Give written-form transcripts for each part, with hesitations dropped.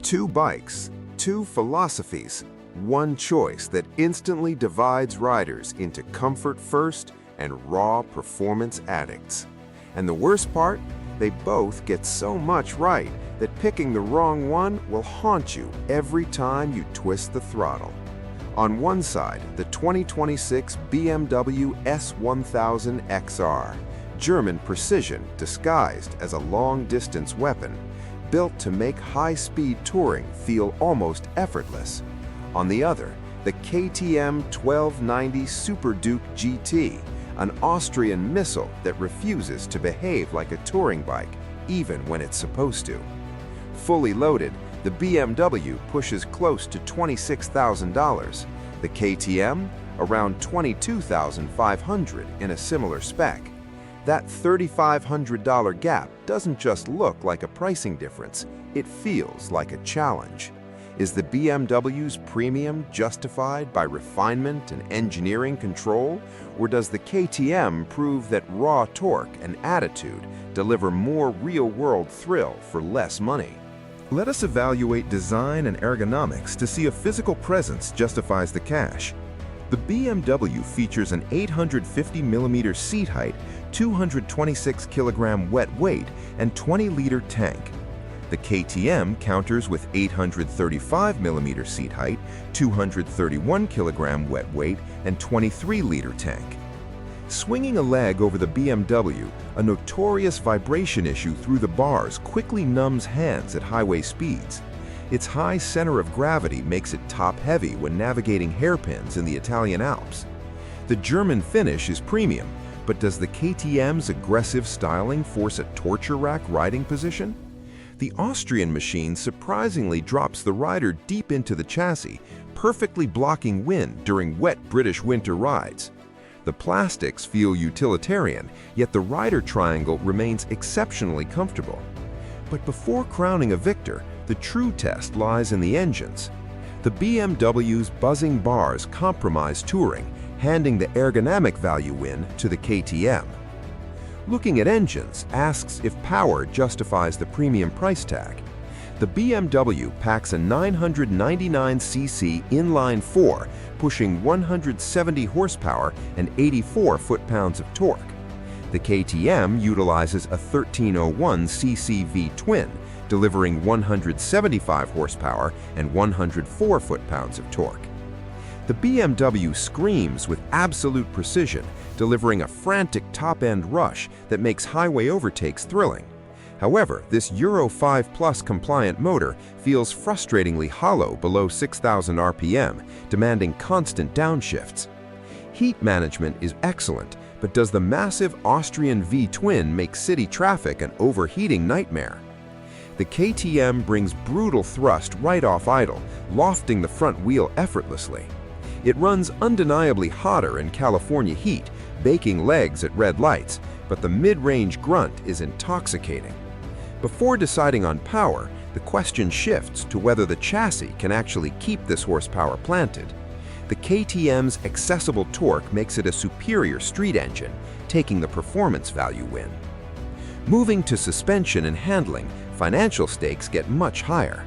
Two bikes, two philosophies, one choice that instantly divides riders into comfort first and raw performance addicts. And the worst part? They both get so much right that picking the wrong one will haunt you every time you twist the throttle. On one side, the 2026 BMW S1000 XR, German precision disguised as a long-distance weapon, built to make high-speed touring feel almost effortless. On the other, the KTM 1290 Super Duke GT, an Austrian missile that refuses to behave like a touring bike, even when it's supposed to. Fully loaded, the BMW pushes close to $26,000, the KTM around $22,500 in a similar spec. That $3,500 gap doesn't just look like a pricing difference, it feels like a challenge. Is the BMW's premium justified by refinement and engineering control, or does the KTM prove that raw torque and attitude deliver more real-world thrill for less money? Let us evaluate design and ergonomics to see if physical presence justifies the cash. The BMW features an 850mm seat height, 226 kg wet weight, and 20-liter tank. The KTM counters with 835mm seat height, 231 kg wet weight, and 23-liter tank. Swinging a leg over the BMW, a notorious vibration issue through the bars quickly numbs hands at highway speeds. Its high center of gravity makes it top-heavy when navigating hairpins in the Italian Alps. The German finish is premium, but does the KTM's aggressive styling force a torture rack riding position? The Austrian machine surprisingly drops the rider deep into the chassis, perfectly blocking wind during wet British winter rides. The plastics feel utilitarian, yet the rider triangle remains exceptionally comfortable. But before crowning a victor, the true test lies in the engines. The BMW's buzzing bars compromise touring, handing the ergonomic value win to the KTM. Looking at engines asks if power justifies the premium price tag. The BMW packs a 999cc inline-4, pushing 170 horsepower and 84 foot-pounds of torque. The KTM utilizes a 1301cc V-twin, delivering 175 horsepower and 104 foot-pounds of torque. The BMW screams with absolute precision, delivering a frantic top-end rush that makes highway overtakes thrilling. However, this Euro 5+ compliant motor feels frustratingly hollow below 6,000 RPM, demanding constant downshifts. Heat management is excellent, but does the massive Austrian V-twin make city traffic an overheating nightmare? The KTM brings brutal thrust right off idle, lofting the front wheel effortlessly. It runs undeniably hotter in California heat, baking legs at red lights, but the mid-range grunt is intoxicating. Before deciding on power, the question shifts to whether the chassis can actually keep this horsepower planted. The KTM's accessible torque makes it a superior street engine, taking the performance value win. Moving to suspension and handling, financial stakes get much higher.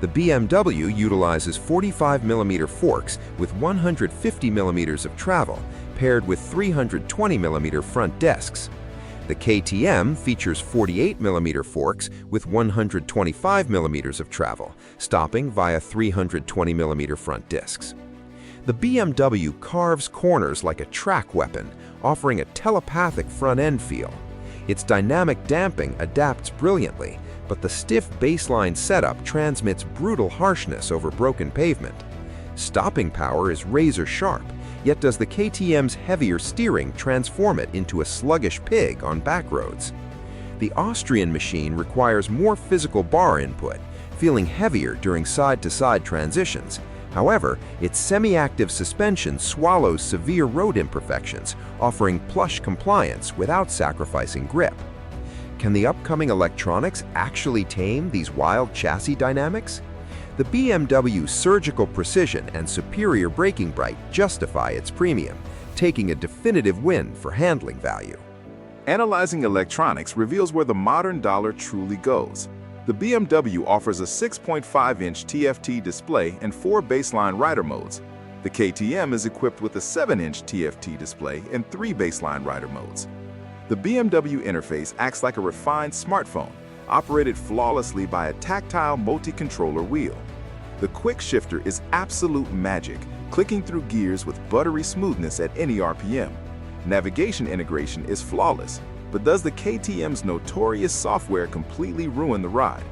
The BMW utilizes 45mm forks with 150mm of travel, paired with 320mm front discs. The KTM features 48mm forks with 125mm of travel, stopping via 320mm front discs. The BMW carves corners like a track weapon, offering a telepathic front-end feel. Its dynamic damping adapts brilliantly, but the stiff baseline setup transmits brutal harshness over broken pavement. Stopping power is razor-sharp, yet does the KTM's heavier steering transform it into a sluggish pig on back roads? The Austrian machine requires more physical bar input, feeling heavier during side-to-side transitions. However, its semi-active suspension swallows severe road imperfections, offering plush compliance without sacrificing grip. Can the upcoming electronics actually tame these wild chassis dynamics? The BMW's surgical precision and superior braking bite justify its premium, taking a definitive win for handling value. Analyzing electronics reveals where the modern dollar truly goes. The BMW offers a 6.5-inch TFT display and 4 baseline rider modes. The KTM is equipped with a 7-inch TFT display and 3 baseline rider modes. The BMW interface acts like a refined smartphone, operated flawlessly by a tactile multi-controller wheel. The quick shifter is absolute magic, clicking through gears with buttery smoothness at any RPM. Navigation integration is flawless, but does the KTM's notorious software completely ruin the ride?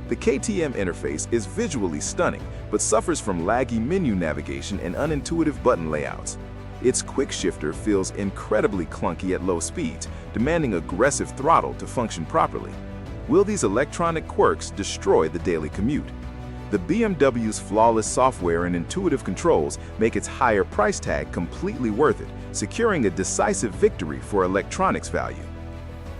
The KTM interface is visually stunning, but suffers from laggy menu navigation and unintuitive button layouts. Its quick shifter feels incredibly clunky at low speeds, demanding aggressive throttle to function properly. Will these electronic quirks destroy the daily commute? The BMW's flawless software and intuitive controls make its higher price tag completely worth it, securing a decisive victory for electronics value.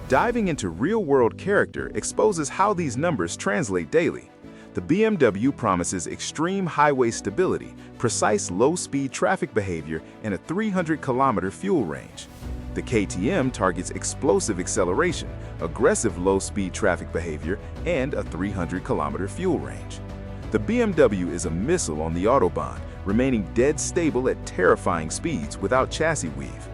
Diving into real-world character exposes how these numbers translate daily. The BMW promises extreme highway stability, precise low-speed traffic behavior, and a 300-kilometer fuel range. The KTM targets explosive acceleration, aggressive low-speed traffic behavior, and a 300-kilometer fuel range. The BMW is a missile on the Autobahn, remaining dead stable at terrifying speeds without chassis weave.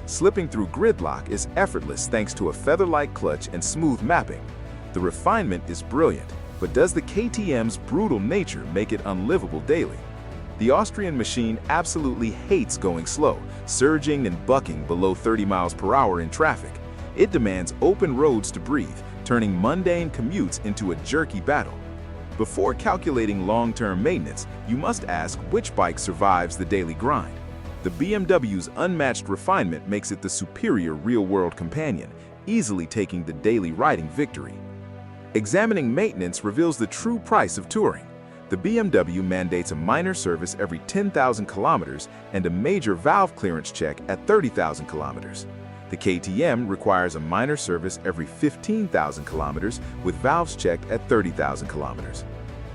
Slipping through gridlock is effortless thanks to a feather-like clutch and smooth mapping. The refinement is brilliant, but does the KTM's brutal nature make it unlivable daily? The Austrian machine absolutely hates going slow, surging and bucking below 30 miles per hour in traffic. It demands open roads to breathe, turning mundane commutes into a jerky battle. Before calculating long-term maintenance, you must ask which bike survives the daily grind. The BMW's unmatched refinement makes it the superior real-world companion, easily taking the daily riding victory. Examining maintenance reveals the true price of touring. The BMW mandates a minor service every 10,000 kilometers and a major valve clearance check at 30,000 kilometers. The KTM requires a minor service every 15,000 kilometers with valves checked at 30,000 kilometers.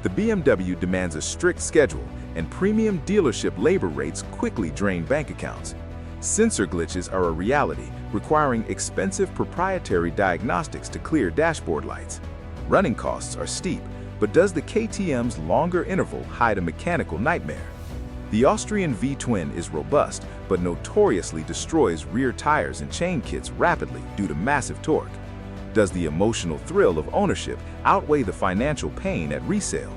The BMW demands a strict schedule, and premium dealership labor rates quickly drain bank accounts. Sensor glitches are a reality, requiring expensive proprietary diagnostics to clear dashboard lights. Running costs are steep, but does the KTM's longer interval hide a mechanical nightmare? The Austrian V-twin is robust, but notoriously destroys rear tires and chain kits rapidly due to massive torque. Does the emotional thrill of ownership outweigh the financial pain at resale?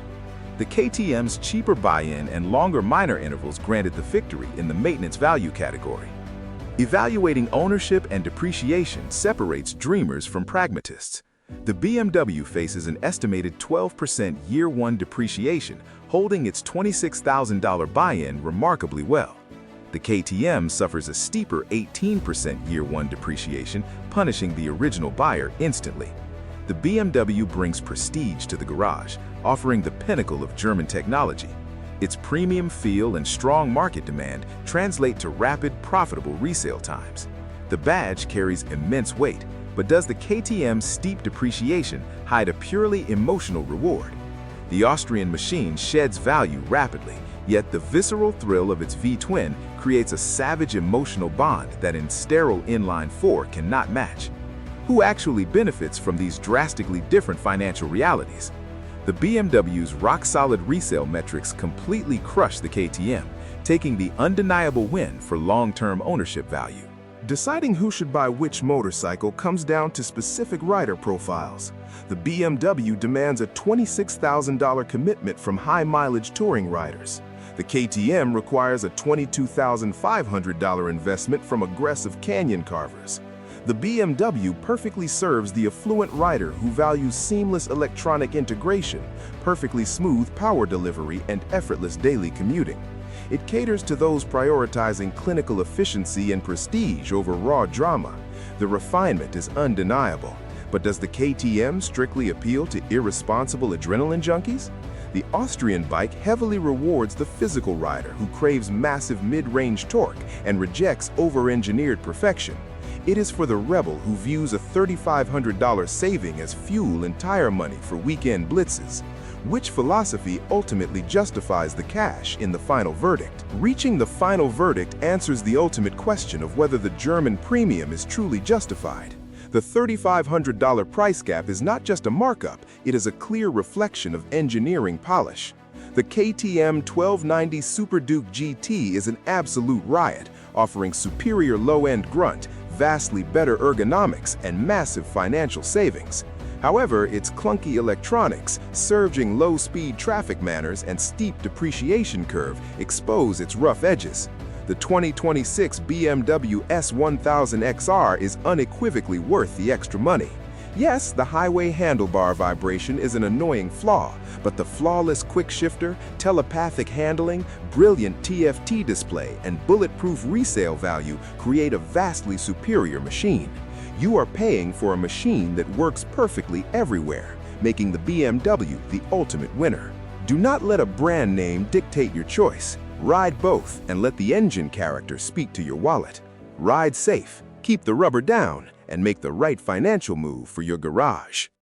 The KTM's cheaper buy-in and longer minor intervals granted the victory in the maintenance value category. Evaluating ownership and depreciation separates dreamers from pragmatists. The BMW faces an estimated 12% year-one depreciation, holding its $26,000 buy-in remarkably well. The KTM suffers a steeper 18% year-one depreciation, punishing the original buyer instantly. The BMW brings prestige to the garage, offering the pinnacle of German technology. Its premium feel and strong market demand translate to rapid, profitable resale times. The badge carries immense weight, but does the KTM's steep depreciation hide a purely emotional reward? The Austrian machine sheds value rapidly, yet the visceral thrill of its V-twin creates a savage emotional bond that in sterile inline-4 cannot match. Who actually benefits from these drastically different financial realities? The BMW's rock-solid resale metrics completely crush the KTM, taking the undeniable win for long-term ownership value. Deciding who should buy which motorcycle comes down to specific rider profiles. The BMW demands a $26,000 commitment from high-mileage touring riders. The KTM requires a $22,500 investment from aggressive canyon carvers. The BMW perfectly serves the affluent rider who values seamless electronic integration, perfectly smooth power delivery, and effortless daily commuting. It caters to those prioritizing clinical efficiency and prestige over raw drama. The refinement is undeniable. But does the KTM strictly appeal to irresponsible adrenaline junkies? The Austrian bike heavily rewards the physical rider who craves massive mid-range torque and rejects over-engineered perfection. It is for the rebel who views a $3,500 saving as fuel and tire money for weekend blitzes. Which philosophy ultimately justifies the cash in the final verdict? Reaching the final verdict answers the ultimate question of whether the German premium is truly justified. The $3,500 price gap is not just a markup, it is a clear reflection of engineering polish. The KTM 1290 Super Duke GT is an absolute riot, offering superior low-end grunt, vastly better ergonomics, and massive financial savings. However, its clunky electronics, surging low-speed traffic manners, and steep depreciation curve expose its rough edges. The 2026 BMW S1000XR is unequivocally worth the extra money. Yes, the highway handlebar vibration is an annoying flaw, but the flawless quick shifter, telepathic handling, brilliant TFT display, and bulletproof resale value create a vastly superior machine. You are paying for a machine that works perfectly everywhere, making the BMW the ultimate winner. Do not let a brand name dictate your choice. Ride both and let the engine character speak to your wallet. Ride safe, keep the rubber down, and make the right financial move for your garage.